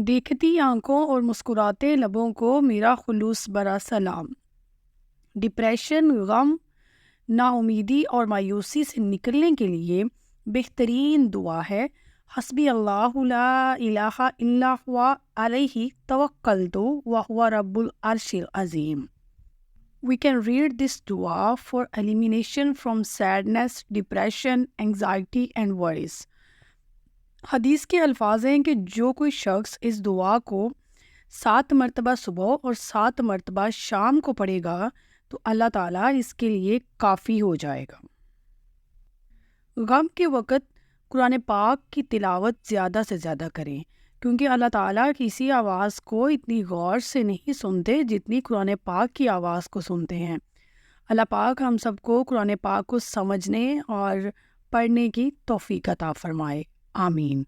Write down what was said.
دیکھتی آنکھوں اور مسکراتے لبوں کو میرا خلوص برا سلام۔ ڈپریشن، غم، نا امیدی اور مایوسی سے نکلنے کے لیے بہترین دعا ہے حسبی اللہ لا الہ الا ہوا علیہ توکلت وہو رب العرش العظیم۔ We can read this dua for elimination from sadness, depression, anxiety and worries۔ حدیث کے الفاظ ہیں کہ جو کوئی شخص اس دعا کو 7 مرتبہ صبح اور 7 مرتبہ شام کو پڑھے گا تو اللہ تعالیٰ اس کے لیے کافی ہو جائے گا۔ غم کے وقت قرآن پاک کی تلاوت زیادہ سے زیادہ کریں، کیونکہ اللہ تعالیٰ کسی آواز کو اتنی غور سے نہیں سنتے جتنی قرآن پاک کی آواز کو سنتے ہیں۔ اللہ پاک ہم سب کو قرآن پاک کو سمجھنے اور پڑھنے کی توفیق عطا فرمائے، آمین۔